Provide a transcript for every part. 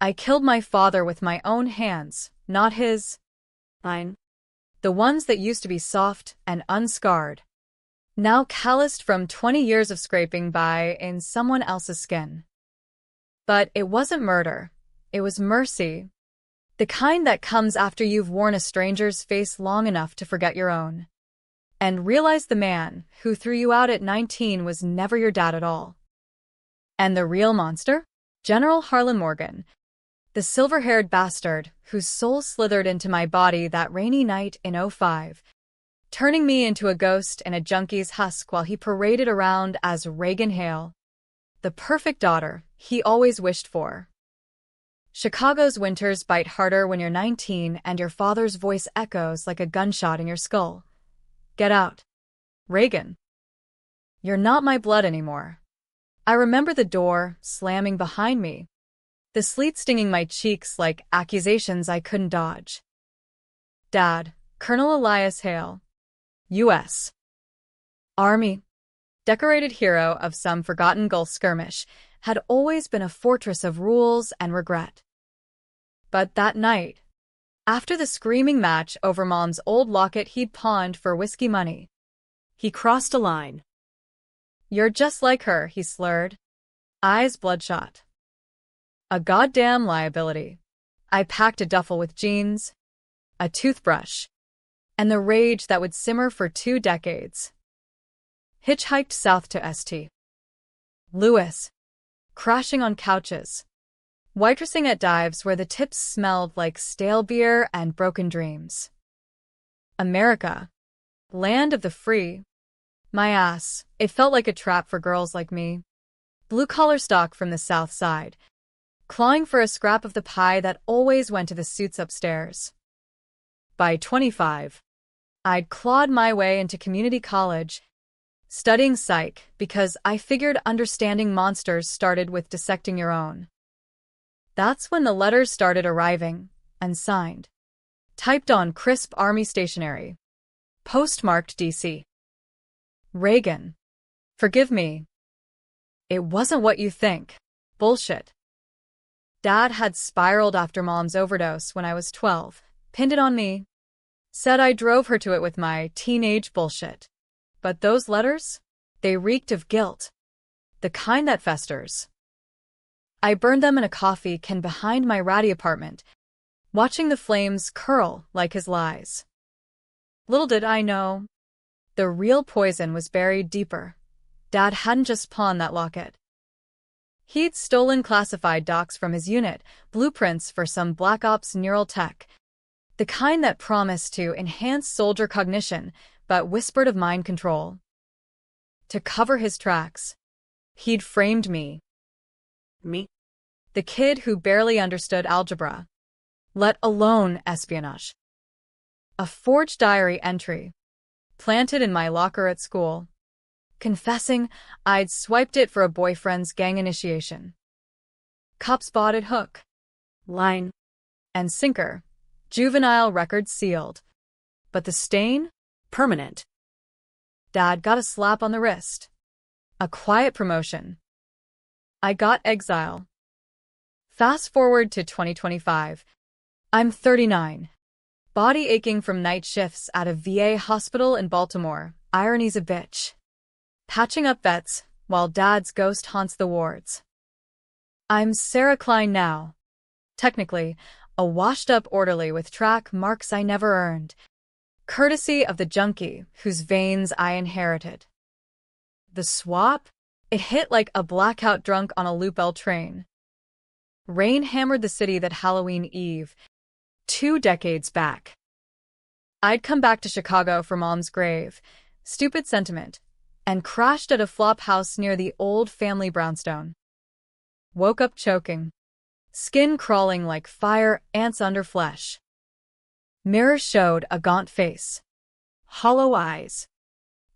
I killed my father with my own hands, not his. Mine. The ones that used to be soft and unscarred. Now calloused from 20 years of scraping by in someone else's skin. But it wasn't murder. It was mercy. The kind that comes after you've worn a stranger's face long enough to forget your own. And realize the man who threw you out at 19 was never your dad at all. And the real monster? General Harlan Morgan. The silver-haired bastard whose soul slithered into my body that rainy night in '05, turning me into a ghost in a junkie's husk while he paraded around as Reagan Hale, the perfect daughter he always wished for. Chicago's winters bite harder when you're 19 and your father's voice echoes like a gunshot in your skull. Get out. Reagan. You're not my blood anymore. I remember the door slamming behind me, the sleet stinging my cheeks like accusations I couldn't dodge. Dad, Colonel Elias Hale, U.S. Army, decorated hero of some forgotten Gulf skirmish, had always been a fortress of rules and regret. But that night, after the screaming match over Mom's old locket he'd pawned for whiskey money, he crossed a line. You're just like her, he slurred, eyes bloodshot. A goddamn liability. I packed a duffel with jeans, a toothbrush, and the rage that would simmer for 2 decades. Hitchhiked south to St. Louis, crashing on couches, waitressing at dives where the tips smelled like stale beer and broken dreams. America, land of the free. My ass, it felt like a trap for girls like me. Blue-collar stock from the South Side, clawing for a scrap of the pie that always went to the suits upstairs. By 25, I'd clawed my way into community college, studying psych because I figured understanding monsters started with dissecting your own. That's when the letters started arriving, unsigned, typed on crisp army stationery, postmarked DC. Reagan. Forgive me. It wasn't what you think. Bullshit. Dad had spiraled after Mom's overdose when I was 12, pinned it on me, said I drove her to it with my teenage bullshit. But those letters? They reeked of guilt. The kind that festers. I burned them in a coffee can behind my ratty apartment, watching the flames curl like his lies. Little did I know, the real poison was buried deeper. Dad hadn't just pawned that locket. He'd stolen classified docs from his unit, blueprints for some Black Ops neural tech, the kind that promised to enhance soldier cognition but whispered of mind control. To cover his tracks, he'd framed me. Me? The kid who barely understood algebra, let alone espionage. A forged diary entry, planted in my locker at school, confessing I'd swiped it for a boyfriend's gang initiation. Cop spotted hook, line, and sinker, juvenile record sealed. But the stain? Permanent. Dad got a slap on the wrist. A quiet promotion. I got exile. Fast forward to 2025. I'm 39. Body aching from night shifts at a VA hospital in Baltimore. Irony's a bitch. Patching up vets, while Dad's ghost haunts the wards. I'm Sarah Klein now. Technically, a washed-up orderly with track marks I never earned, courtesy of the junkie whose veins I inherited. The swap? It hit like a blackout drunk on a Loop L train. Rain hammered the city that Halloween Eve, 2 decades back. I'd come back to Chicago for Mom's grave, stupid sentiment, and crashed at a flop house near the old family brownstone. Woke up choking, skin crawling like fire ants under flesh. Mirror showed a gaunt face, hollow eyes,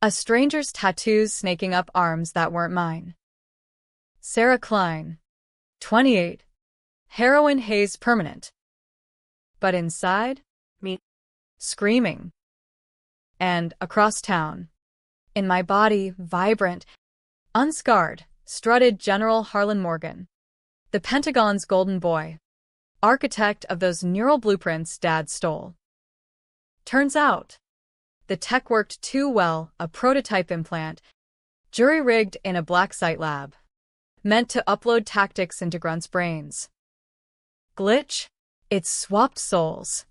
a stranger's tattoos snaking up arms that weren't mine. Sarah Klein, 28, heroin haze permanent. But inside, me, screaming. And across town, in my body, vibrant, unscarred, strutted General Harlan Morgan, the Pentagon's golden boy. architect of those neural blueprints Dad stole. Turns out, the tech worked too well, a prototype implant, jury-rigged in a black site lab, meant to upload tactics into Grunt's brains. Glitch? It swapped souls.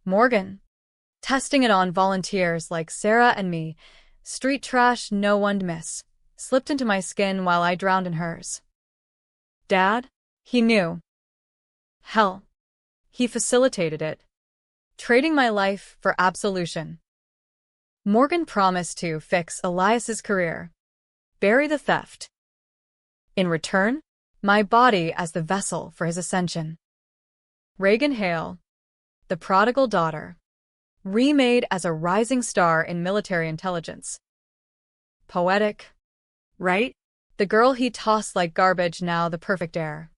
Morgan, testing it on volunteers like Sarah and me, street trash no one'd miss, slipped into my skin while I drowned in hers. Dad? He knew. Hell, he facilitated it, trading my life for absolution. Morgan promised to fix Elias's career, bury the theft. In return, my body as the vessel for his ascension. Reagan Hale, the prodigal daughter, remade as a rising star in military intelligence. Poetic, right? The girl he tossed like garbage, now the perfect heir.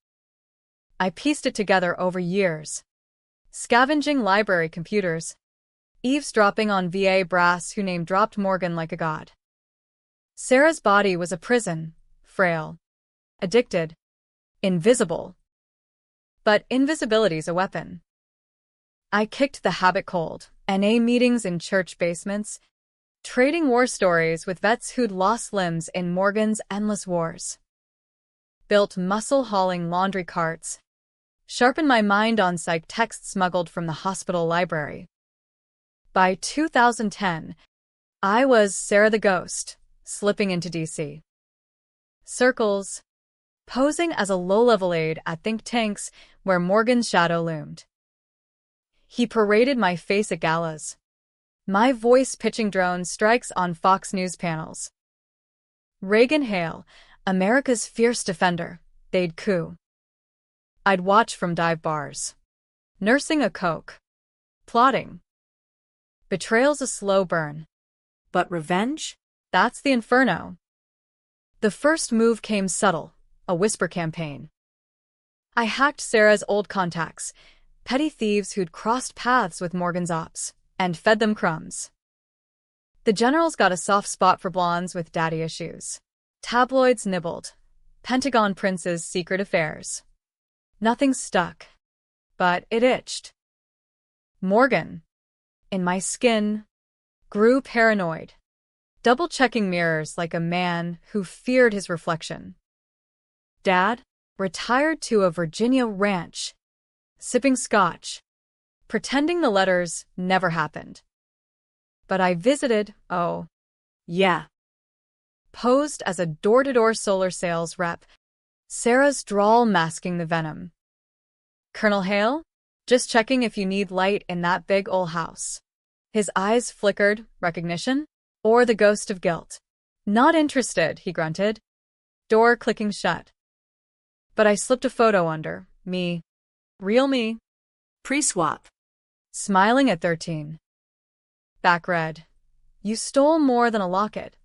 I pieced it together over years, scavenging library computers, eavesdropping on VA brass who name-dropped Morgan like a god. Sarah's body was a prison, frail, addicted, invisible. But invisibility's a weapon. I kicked the habit cold, NA meetings in church basements, trading war stories with vets who'd lost limbs in Morgan's endless wars. Built muscle-hauling laundry carts, sharpened my mind on psych texts smuggled from the hospital library. By 2010, I was Sarah the Ghost, slipping into DC circles, posing as a low-level aide at think tanks where Morgan's shadow loomed. He paraded my face at galas, my voice pitching drone strikes on Fox News panels. Reagan Hale, America's fierce defender, they'd coup. I'd watch from dive bars, nursing a Coke, plotting. Betrayal's a slow burn. But revenge? That's the inferno. The first move came subtle, a whisper campaign. I hacked Sarah's old contacts, petty thieves who'd crossed paths with Morgan's ops, and fed them crumbs. The general's got a soft spot for blondes with daddy issues. Tabloids nibbled. Pentagon prince's secret affairs. Nothing stuck. But it itched. Morgan, in my skin, grew paranoid, double-checking mirrors like a man who feared his reflection. Dad retired to a Virginia ranch, sipping scotch, pretending the letters never happened. But I visited, oh, yeah. Posed as a door-to-door solar sales rep, Sarah's drawl masking the venom. Colonel Hale? Just checking if you need light in that big ol' house. His eyes flickered, recognition? Or the ghost of guilt? Not interested, he grunted. Door clicking shut. But I slipped a photo under, me. Real me. Pre-swap. Smiling at 13. Back red. You stole more than a locket.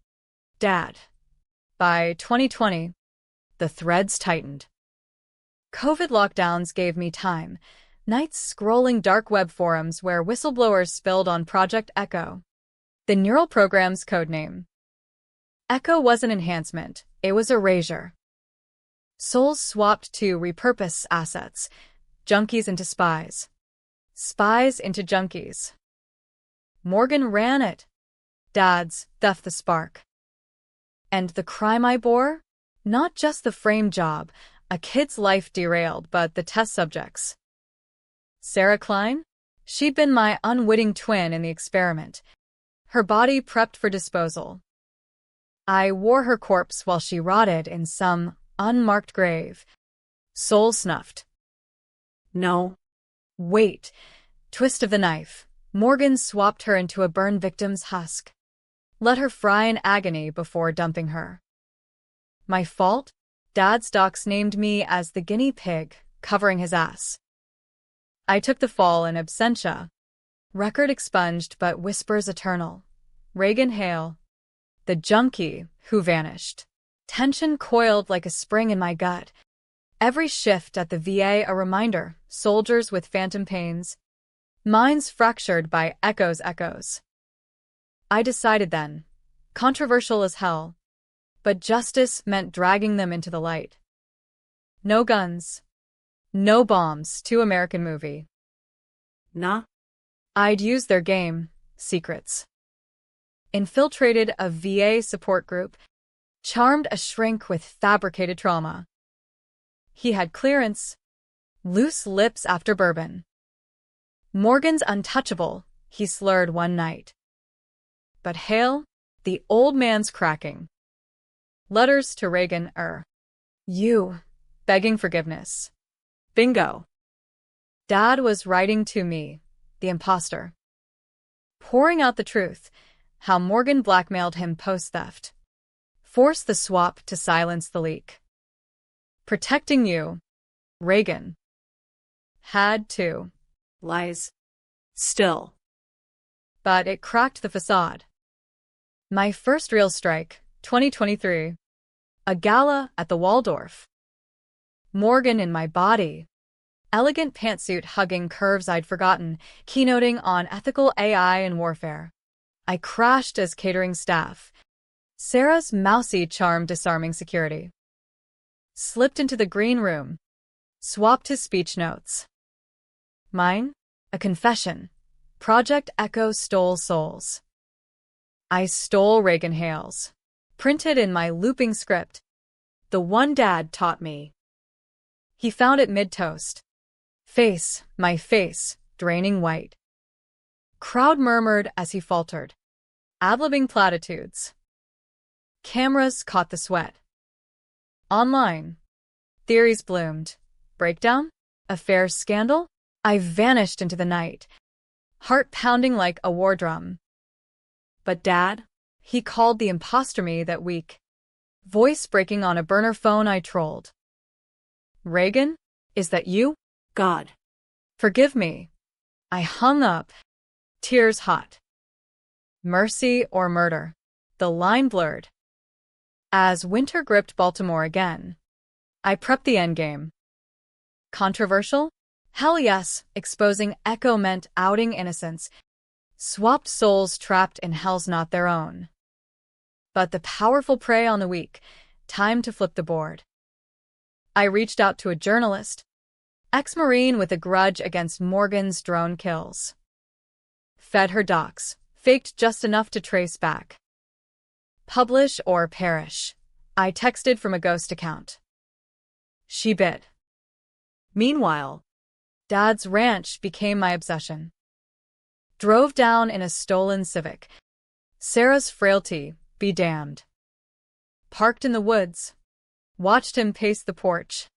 Dad. By 2020, the threads tightened. COVID lockdowns gave me time. Nights scrolling dark web forums where whistleblowers spilled on Project Echo, the neural program's codename. Echo was an enhancement, it was erasure. Souls swapped to repurpose assets, junkies into spies, spies into junkies. Morgan ran it. Dad's theft the spark. And the crime I bore? Not just the frame job, a kid's life derailed, but the test subjects. Sarah Klein? She'd been my unwitting twin in the experiment. Her body prepped for disposal. I wore her corpse while she rotted in some unmarked grave. Soul snuffed. No. Wait. Twist of the knife. Morgan swapped her into a burn victim's husk. Let her fry in agony before dumping her. My fault? Dad's docs named me as the guinea pig, covering his ass. I took the fall in absentia. Record expunged but whispers eternal. Reagan Hale. The junkie who vanished. Tension coiled like a spring in my gut. Every shift at the VA a reminder, soldiers with phantom pains. Minds fractured by echoes. I decided then, controversial as hell, but justice meant dragging them into the light. No guns. No bombs, too American movie. Nah. I'd use their game, secrets. Infiltrated a VA support group, charmed a shrink with fabricated trauma. He had clearance, loose lips after bourbon. Morgan's untouchable, he slurred one night. But Hale, the old man's cracking. Letters to Reagan, you, begging forgiveness. Bingo. Dad was writing to me, the imposter. Pouring out the truth, how Morgan blackmailed him post-theft. Forced the swap to silence the leak. Protecting you, Reagan. Had to. Lies. Still. But it cracked the facade. My first real strike, 2023. A gala at the Waldorf. Morgan in my body. Elegant pantsuit hugging curves I'd forgotten, keynoting on ethical AI and warfare. I crashed as catering staff. Sarah's mousy charm disarming security. Slipped into the green room. Swapped his speech notes. Mine? A confession. Project Echo stole souls. I stole Reagan Hale's. Printed in my looping script. The one Dad taught me. He found it mid-toast. My face, draining white. Crowd murmured as he faltered. Ad-libbing platitudes. Cameras caught the sweat. Online. Theories bloomed. Breakdown? Affair scandal? I vanished into the night. Heart pounding like a war drum. But Dad? He called the imposter me that week. Voice breaking on a burner phone I trolled. Reagan? Is that you? God. Forgive me. I hung up. Tears hot. Mercy or murder? The line blurred. As winter gripped Baltimore again, I prepped the endgame. Controversial? Hell yes, exposing Echo meant outing innocence. Swapped souls trapped in hells not their own. But the powerful prey on the weak, time to flip the board. I reached out to a journalist, ex-Marine with a grudge against Morgan's drone kills. Fed her docs, faked just enough to trace back. Publish or perish, I texted from a ghost account. She bit. Meanwhile, Dad's ranch became my obsession. Drove down in a stolen Civic. Sarah's frailty, be damned. Parked in the woods. Watched him pace the porch.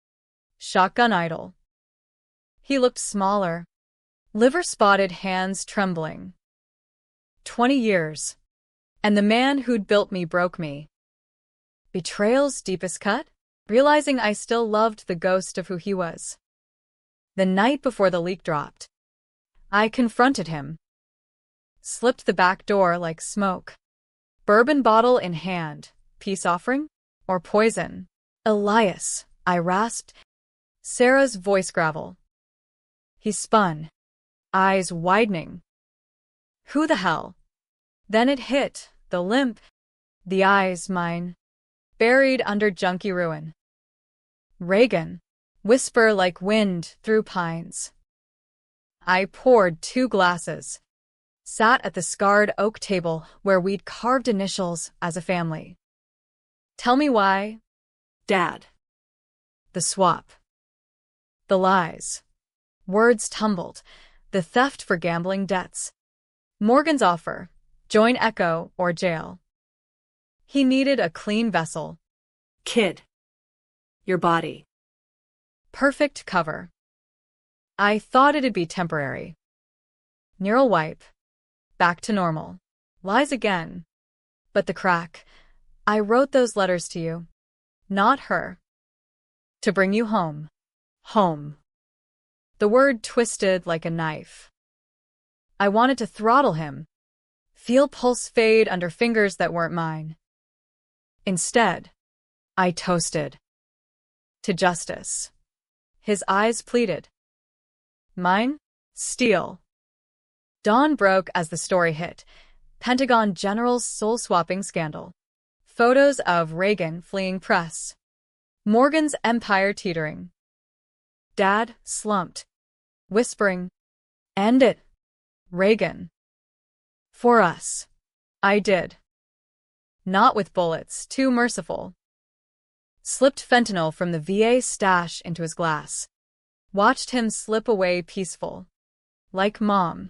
Shotgun idle. He looked smaller. Liver-spotted hands trembling. 20 years. And the man who'd built me broke me. Betrayal's deepest cut? Realizing I still loved the ghost of who he was. The night before the leak dropped, I confronted him. Slipped the back door like smoke. Bourbon bottle in hand, peace offering? Or poison? Elias, I rasped. Sarah's voice gravel. He spun, eyes widening. Who the hell? Then it hit, the limp, the eyes mine, buried under junky ruin. Reagan, whisper like wind through pines. I poured 2 glasses. Sat at the scarred oak table where we'd carved initials as a family. Tell me why. Dad. The swap. The lies. Words tumbled. The theft for gambling debts. Morgan's offer. Join Echo or jail. He needed a clean vessel. Kid. Your body. Perfect cover. I thought it'd be temporary. Neural wipe. Back to normal. Lies again. But the crack. I wrote those letters to you. Not her. To bring you home. Home. The word twisted like a knife. I wanted to throttle him. Feel pulse fade under fingers that weren't mine. Instead, I toasted. To justice. His eyes pleaded. Mine? Steel. Dawn broke as the story hit. Pentagon general's soul-swapping scandal. Photos of Reagan fleeing press. Morgan's empire teetering. Dad slumped, whispering, "End it, Reagan." "For us." I did. "Not with bullets, too merciful." Slipped fentanyl from the VA stash into his glass. Watched him slip away peaceful. Like Mom.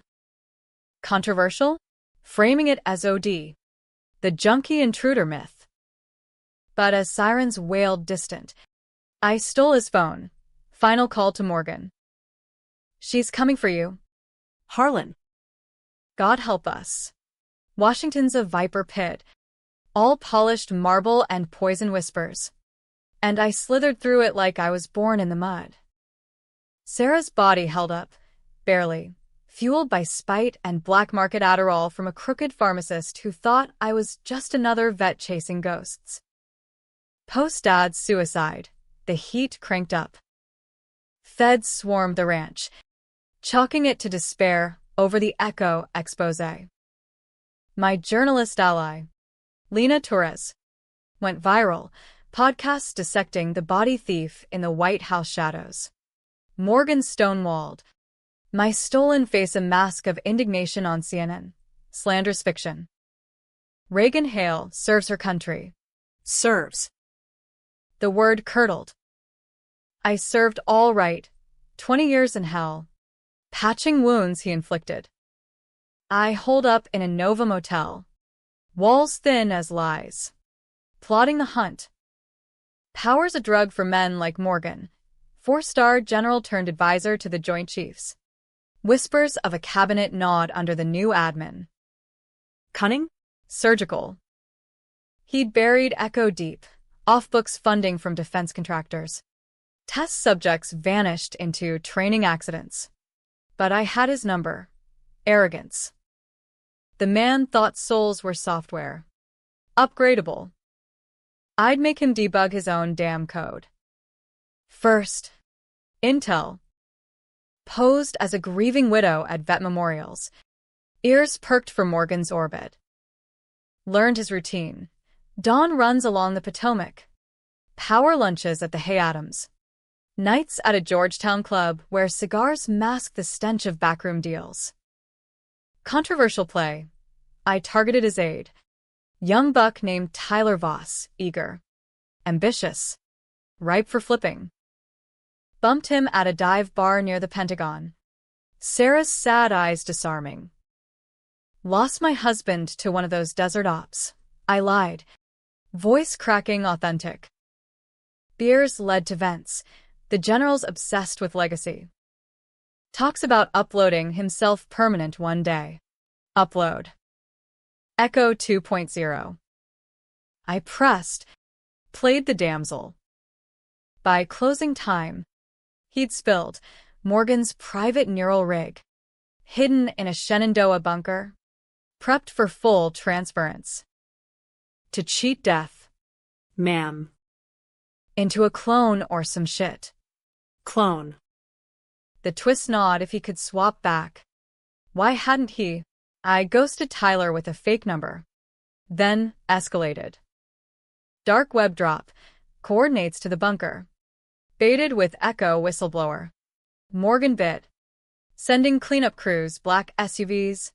Controversial? Framing it as OD. The junkie intruder myth. But as sirens wailed distant, I stole his phone. Final call to Morgan. "She's coming for you." Harlan. God help us. Washington's a viper pit. All polished marble and poison whispers. And I slithered through it like I was born in the mud. Sarah's body held up, barely, fueled by spite and black market Adderall from a crooked pharmacist who thought I was just another vet chasing ghosts. Post-Dad's suicide, the heat cranked up. Feds swarmed the ranch, chalking it to despair over the Echo expose. My journalist ally, Lena Torres, went viral, podcasts dissecting the body thief in the White House shadows. Morgan stonewalled. My stolen face a mask of indignation on CNN. Slanderous fiction. Reagan Hale serves her country. Serves. The word curdled. I served all right. 20 years in hell. Patching wounds he inflicted. I holed up in a Nova motel. Walls thin as lies. Plotting the hunt. Power's a drug for men like Morgan. 4-star general turned advisor to the Joint Chiefs. Whispers of a cabinet nod under the new admin. Cunning? Surgical. He'd buried Echo deep, off-books funding from defense contractors. Test subjects vanished into training accidents. But I had his number. Arrogance. The man thought souls were software. Upgradable. I'd make him debug his own damn code. First, intel. Posed as a grieving widow at vet memorials. Ears perked for Morgan's orbit. Learned his routine. Dawn runs along the Potomac. Power lunches at the Hay Adams. Nights at a Georgetown club where cigars mask the stench of backroom deals. Controversial play. I targeted his aide. Young buck named Tyler Voss, eager. Ambitious. Ripe for flipping. Bumped him at a dive bar near the Pentagon. Sarah's sad eyes disarming. Lost my husband to one of those desert ops. I lied. Voice cracking authentic. Beers led to vents. The general's obsessed with legacy. Talks about uploading himself permanent one day. Upload. Echo 2.0. I pressed. Played the damsel. By closing time, he'd spilled Morgan's private neural rig. Hidden in a Shenandoah bunker. Prepped for full transference. To cheat death. Ma'am. Into a clone or some shit. Clone. The twist nod if he could swap back. Why hadn't he? I ghosted Tyler with a fake number. Then escalated. Dark web drop. Coordinates to the bunker. Baited with Echo whistleblower. Morgan bit. Sending cleanup crews, black SUVs.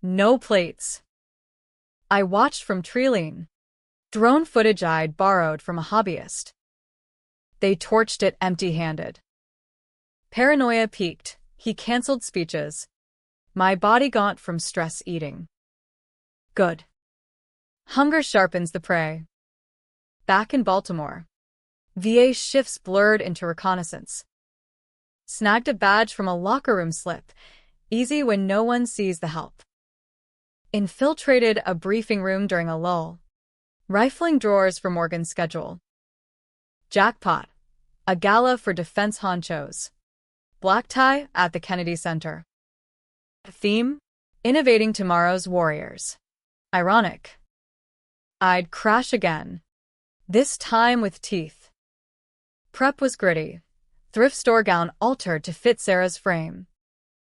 No plates. I watched from Treeline. Drone footage I'd borrowed from a hobbyist. They torched it empty-handed. Paranoia peaked. He canceled speeches. My body gaunt from stress eating. Good. Hunger sharpens the prey. Back in Baltimore. VA shifts blurred into reconnaissance. Snagged a badge from a locker room slip. Easy when no one sees the help. Infiltrated a briefing room during a lull. Rifling drawers for Morgan's schedule. Jackpot. A gala for defense honchos. Black tie at the Kennedy Center. Theme? Innovating tomorrow's warriors. Ironic. I'd crash again. This time with teeth. Prep was gritty. Thrift store gown altered to fit Sarah's frame.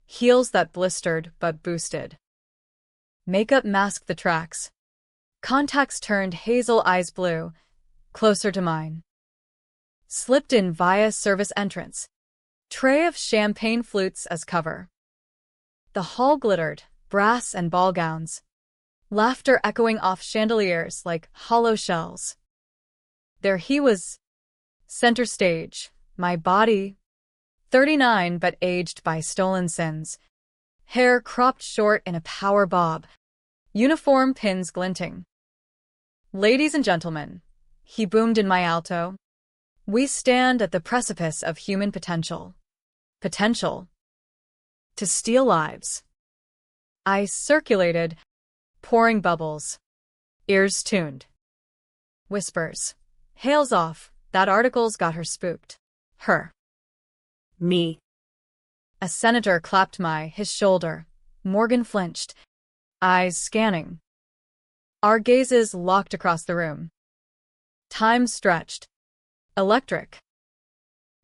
Heels that blistered but boosted. Makeup masked the tracks. Contacts turned hazel eyes blue, closer to mine. Slipped in via service entrance. Tray of champagne flutes as cover. The hall glittered, brass and ball gowns. Laughter echoing off chandeliers like hollow shells. There he was, center stage, my body, 39 but aged by stolen sins. Hair cropped short in a power bob. Uniform pins glinting. Ladies and gentlemen, he boomed in my alto. We stand at the precipice of human potential. Potential to steal lives. I circulated, pouring bubbles. Ears tuned. Whispers. Hails off, that article's got her spooked. Her. Me. A senator clapped his shoulder. Morgan flinched, eyes scanning. Our gazes locked across the room. Time stretched. Electric.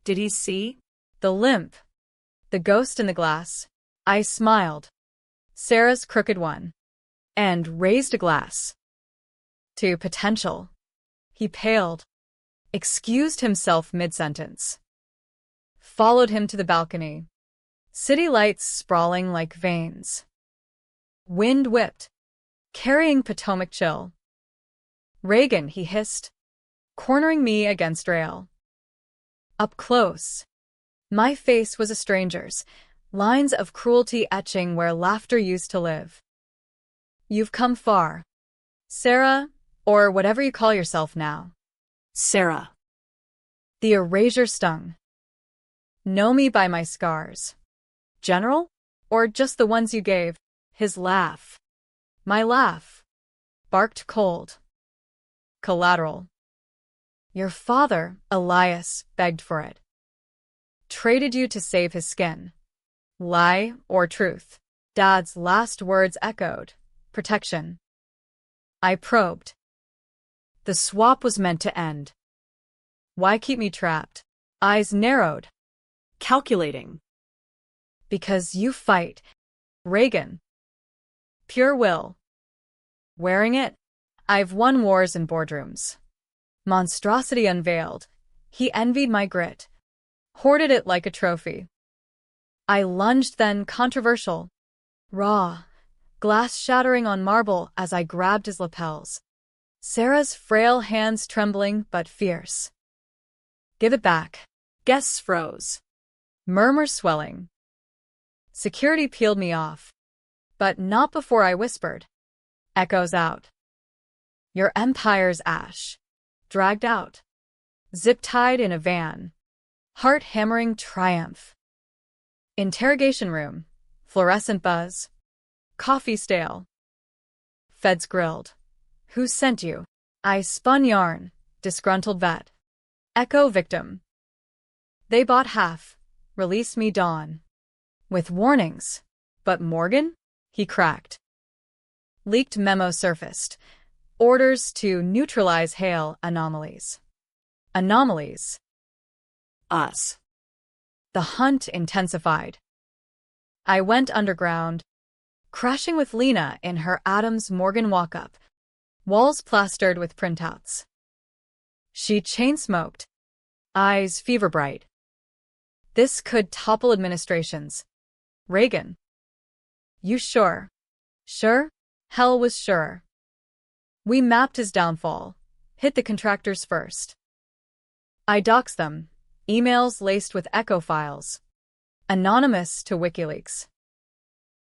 Did he see? The limp. The ghost in the glass. I smiled. Sarah's crooked one. And raised a glass. To potential. He paled. Excused himself mid-sentence. Followed him to the balcony. City lights sprawling like veins. Wind whipped. Carrying Potomac chill. Reagan, he hissed. Cornering me against rail. Up close. My face was a stranger's, lines of cruelty etching where laughter used to live. You've come far. Sarah, or whatever you call yourself now. Sarah. The erasure stung. Know me by my scars. General? Or just the ones you gave? His laugh. My laugh. Barked cold. Collateral. Your father, Elias, begged for it. Traded you to save his skin. Lie or truth? Dad's last words echoed. Protection. I probed. The swap was meant to end. Why keep me trapped? Eyes narrowed. Calculating. Because you fight. Reagan. Pure will. Wearing it? I've won wars in boardrooms. Monstrosity unveiled. He envied my grit. Hoarded it like a trophy. I lunged then, controversial. Raw. Glass shattering on marble as I grabbed his lapels. Sarah's frail hands trembling but fierce. Give it back. Guests froze. Murmur swelling. Security peeled me off. But not before I whispered. Echoes out. Your empire's ash. Dragged out. Zip-tied in a van. Heart-hammering triumph. Interrogation room. Fluorescent buzz. Coffee stale. Feds grilled. Who sent you? I spun yarn. Disgruntled vet. Echo victim. They bought half. Release me dawn. With warnings. But Morgan? He cracked. Leaked memo surfaced. Orders to neutralize hail anomalies. Anomalies. Us. The hunt intensified. I went underground, crashing with Lena in her Adams Morgan walk-up, walls plastered with printouts. She chain-smoked, eyes fever-bright. This could topple administrations. Reagan. You sure? Sure? Hell was sure. We mapped his downfall, hit the contractors first. I doxed them, emails laced with echo files. Anonymous to WikiLeaks.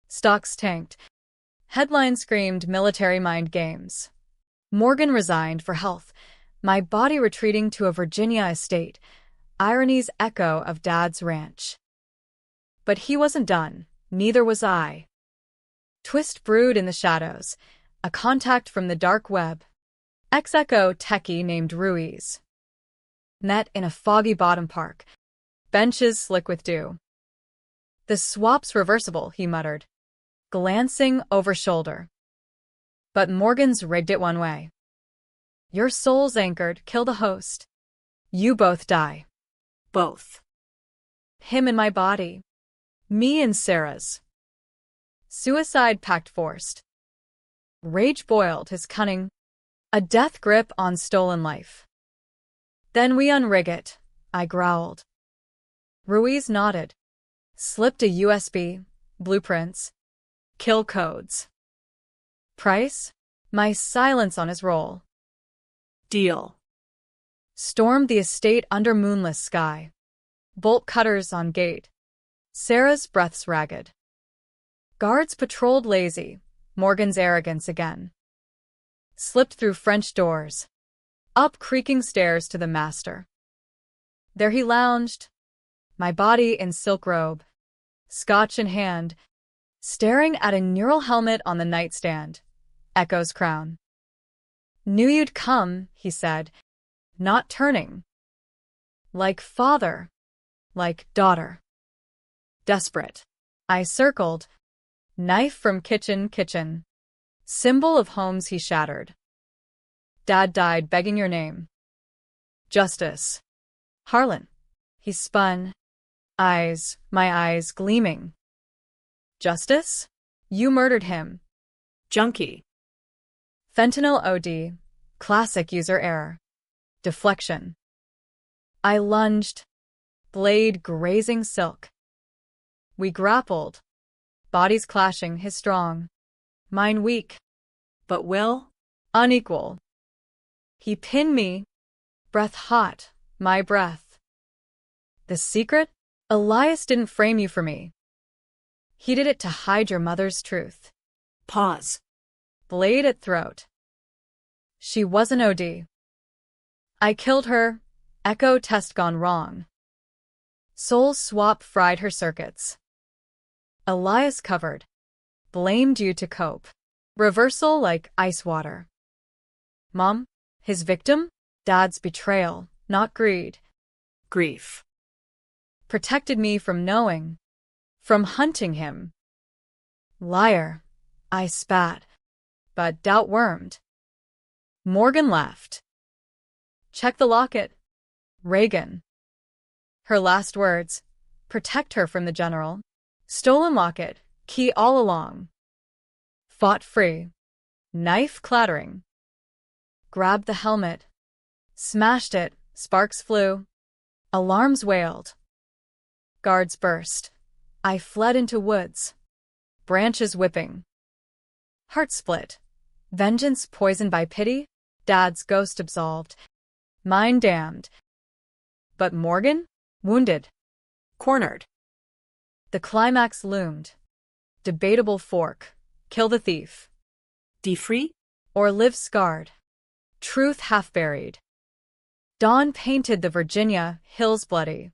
Stocks tanked. Headline screamed military mind games. Morgan resigned for health, my body retreating to a Virginia estate, irony's echo of Dad's ranch. But he wasn't done, neither was I. Twist brewed in the shadows, a contact from the dark web. Ex-echo techie named Ruiz. Met in a foggy bottom park. Benches slick with dew. The swap's reversible, he muttered, glancing over shoulder. But Morgan's rigged it one way. Your soul's anchored, kill the host. You both die. Both. Him in my body. Me in Sarah's. Suicide pact forced. Rage boiled his cunning. A death grip on stolen life. Then we unrig it, I growled. Ruiz nodded. Slipped a USB, blueprints, kill codes. Price? My silence on his roll. Deal. Stormed the estate under moonless sky. Bolt cutters on gate. Sarah's breaths ragged. Guards patrolled lazy. Morgan's arrogance again. Slipped through French doors. Up creaking stairs to the master. There he lounged. My body in silk robe. Scotch in hand. Staring at a neural helmet on the nightstand. Echo's crown. Knew you'd come, he said. Not turning. Like father. Like daughter. Desperate. I circled. Knife from kitchen. Symbol of homes he shattered. Dad died begging your name. Justice. Harlan. He spun. My eyes gleaming. Justice? You murdered him. Junkie. Fentanyl OD. Classic user error. Deflection. I lunged. Blade grazing silk. We grappled. Bodies clashing, his strong. Mine weak. But will? Unequal. He pinned me. Breath hot. My breath. The secret? Elias didn't frame you for me. He did it to hide your mother's truth. Pause. Blade at throat. She was an OD. I killed her. Echo test gone wrong. Soul swap fried her circuits. Elias covered. Blamed you to cope. Reversal like ice water. Mom? His victim? Dad's betrayal, not greed. Grief. Protected me from knowing. From hunting him. Liar. I spat. But doubt wormed. Morgan laughed. Check the locket. Reagan. Her last words. Protect her from the general. Stolen locket. Key all along. Fought free. Knife clattering. Grabbed the helmet. Smashed it. Sparks flew. Alarms wailed. Guards burst. I fled into woods. Branches whipping. Heart split. Vengeance poisoned by pity. Dad's ghost absolved. Mine damned. But Morgan? Wounded. Cornered. The climax loomed. Debatable fork. Kill the thief. Defree? Or live scarred. Truth half buried. Dawn painted the Virginia hills bloody.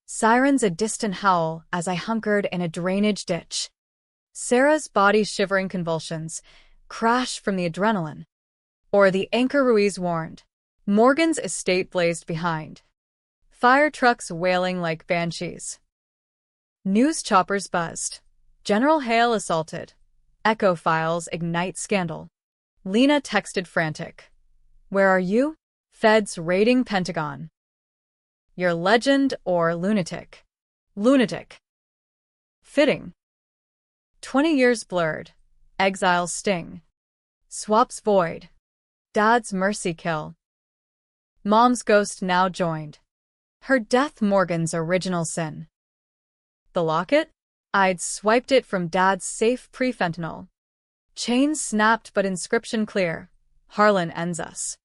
Sirens a distant howl as I hunkered in a drainage ditch. Sarah's body shivering convulsions. Crash from the adrenaline. Or the anchor Ruiz warned. Morgan's estate blazed behind. Fire trucks wailing like banshees. News choppers buzzed. General Hale assaulted. Echo files ignite scandal. Lena texted frantic. Where are you? Feds raiding Pentagon. You're legend or lunatic? Lunatic. Fitting. 20 years blurred. Exile's sting. Swaps void. Dad's mercy kill. Mom's ghost now joined. Her death Morgan's original sin. The locket? I'd swiped it from Dad's safe pre-fentanyl. Chains snapped but inscription clear. Harlan ends us.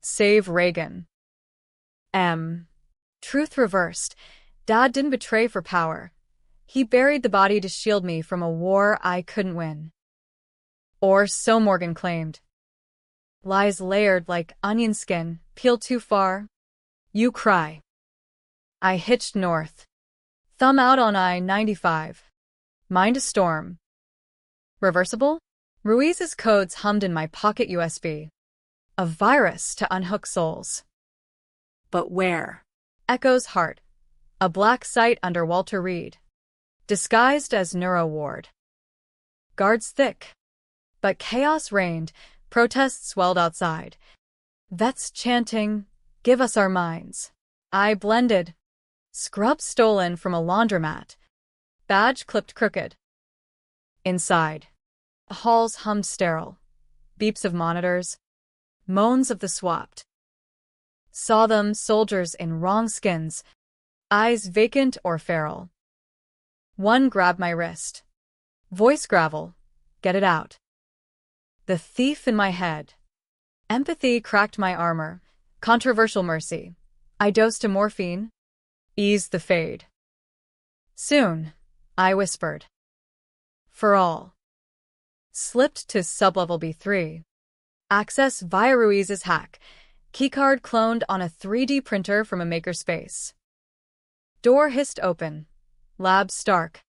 Save Reagan. Truth reversed. Dad didn't betray for power. He buried the body to shield me from a war I couldn't win. Or so Morgan claimed. Lies layered like onion skin, peel too far. You cry. I hitched north. Thumb out on I-95. Mind a storm. Reversible? Ruiz's codes hummed in my pocket USB. A virus to unhook souls. But where? Echo's heart. A black site under Walter Reed. Disguised as Neuro Ward. Guards thick. But chaos reigned, protests swelled outside. Vets chanting, give us our minds. I blended. Scrub stolen from a laundromat. Badge clipped crooked. Inside. Halls hummed sterile. Beeps of monitors. Moans of the swapped. Saw them, soldiers in wrong skins. eyes vacant or feral. One grabbed my wrist. Voice gravel. Get it out. The thief in my head. Empathy cracked my armor. Controversial mercy. I dosed to morphine. Eased the fade. Soon, I whispered. For all. Slipped to sublevel B3. Access via Ruiz's hack. Keycard cloned on a 3D printer from a makerspace. Door hissed open. Lab stark.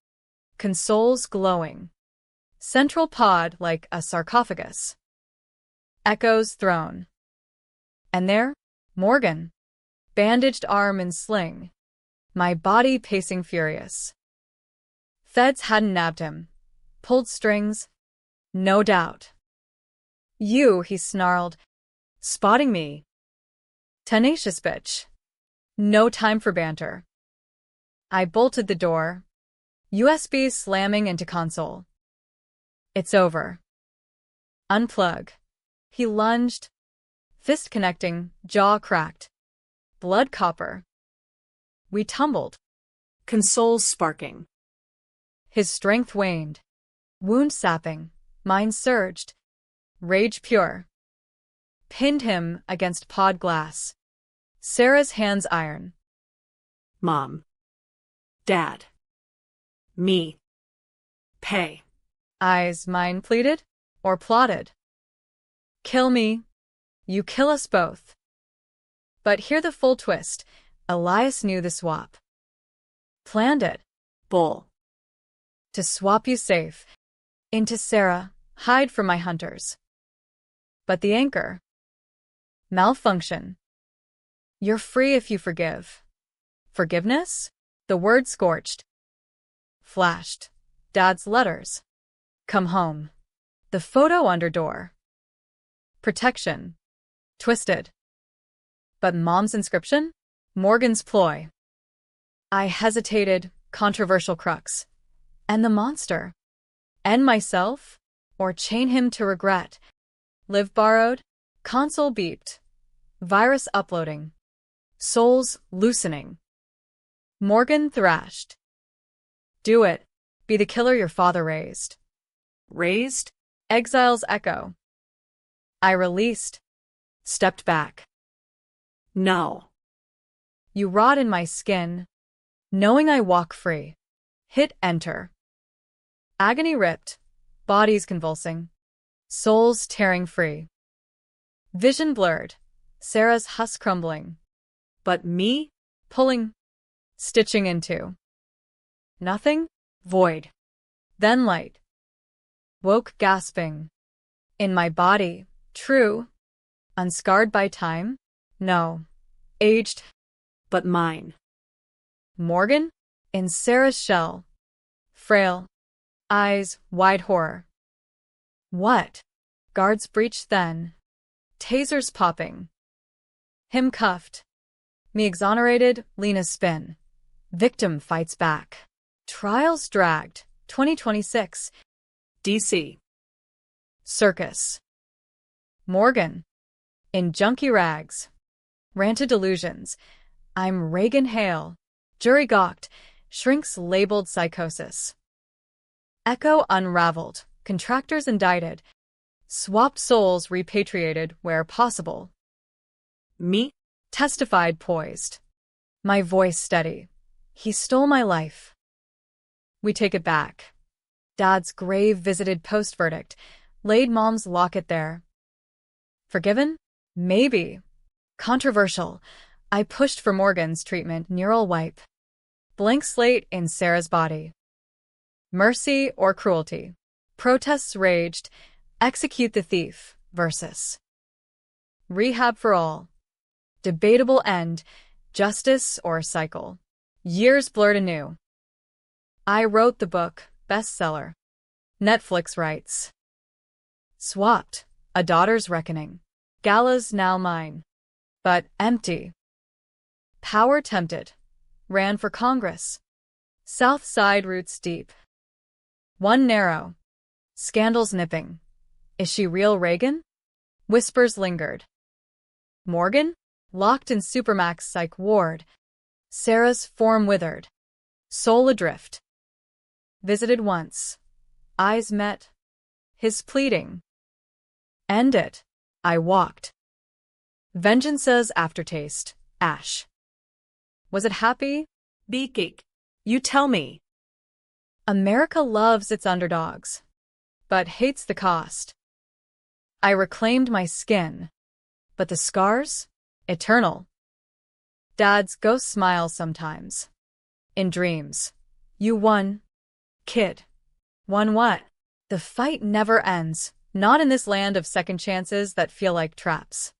Consoles glowing. Central pod like a sarcophagus. Echo's throne. And there, Morgan. Bandaged arm in sling. My body pacing furious. Feds hadn't nabbed him. Pulled strings. No doubt. You, he snarled. Spotting me. Tenacious bitch. No time for banter. I bolted the door. USB slamming into console. It's over. Unplug. He lunged. Fist connecting, jaw cracked. Blood copper. We tumbled. Consoles sparking. His strength waned. Wound sapping. Mine surged. Rage pure. Pinned him against pod glass. Sarah's hands iron. Mom. Dad. Me. Pay. Eyes mine pleaded or plotted. Kill me. You kill us both. But hear the full twist. Elias knew the swap. Planned it. Bull. To swap you safe. Into Sarah. Hide from my hunters. But the anchor. Malfunction. You're free if you forgive. Forgiveness? The word scorched. Flashed. Dad's letters. Come home. The photo under door. Protection. Twisted. But Mom's inscription? Morgan's ploy. I hesitated, controversial crux. And the monster? End myself? Or chain him to regret? Live borrowed? Console beeped. Virus uploading. Souls loosening. Morgan thrashed. Do it. Be the killer your father raised. Raised? Exile's echo. I released. Stepped back. No. You rot in my skin. Knowing I walk free. Hit enter. Agony ripped. Bodies convulsing. Souls tearing free. Vision blurred. Sarah's husk crumbling. But me? Pulling. Stitching into. Nothing? Void. Then light. Woke gasping. In my body. True. Unscarred by time? No. Aged. But mine. Morgan? In Sarah's shell. Frail. Eyes wide horror. What? Guards breached then. Tasers popping. Him cuffed. Me exonerated, Lena spin. Victim fights back. Trials dragged. 2026. DC. Circus. Morgan. In junkie rags. Ranted delusions. I'm Reagan Hale. Jury gawked. Shrinks labeled psychosis. Echo unraveled. Contractors indicted. Swapped souls repatriated where possible. Me? Testified poised. My voice steady. He stole my life. We take it back. Dad's grave visited post-verdict. Laid Mom's locket there. Forgiven? Maybe. Controversial. I pushed for Morgan's treatment neural wipe. Blank slate in Sarah's body. Mercy or cruelty? Protests raged. Execute the thief. Versus. Rehab for all. Debatable end. Justice or cycle. Years blurred anew. I wrote the book. Bestseller. Netflix rights. Swapped. A daughter's reckoning. Gala's now mine. But empty. Power tempted. Ran for Congress. South Side roots deep. One narrow. Scandals nipping. Is she real Reagan? Whispers lingered. Morgan? Locked in Supermax psych ward. Sarah's form withered, soul adrift. Visited once. Eyes met. His pleading. End it. I walked. Vengeance's aftertaste. Ash. Was it happy? Beakik. You tell me. America loves its underdogs, but hates the cost. I reclaimed my skin, but the scars? Eternal. Dad's ghost smiles sometimes. In dreams. You won. Kid. Won what? The fight never ends, not in this land of second chances that feel like traps.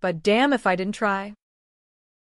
But damn if I didn't try.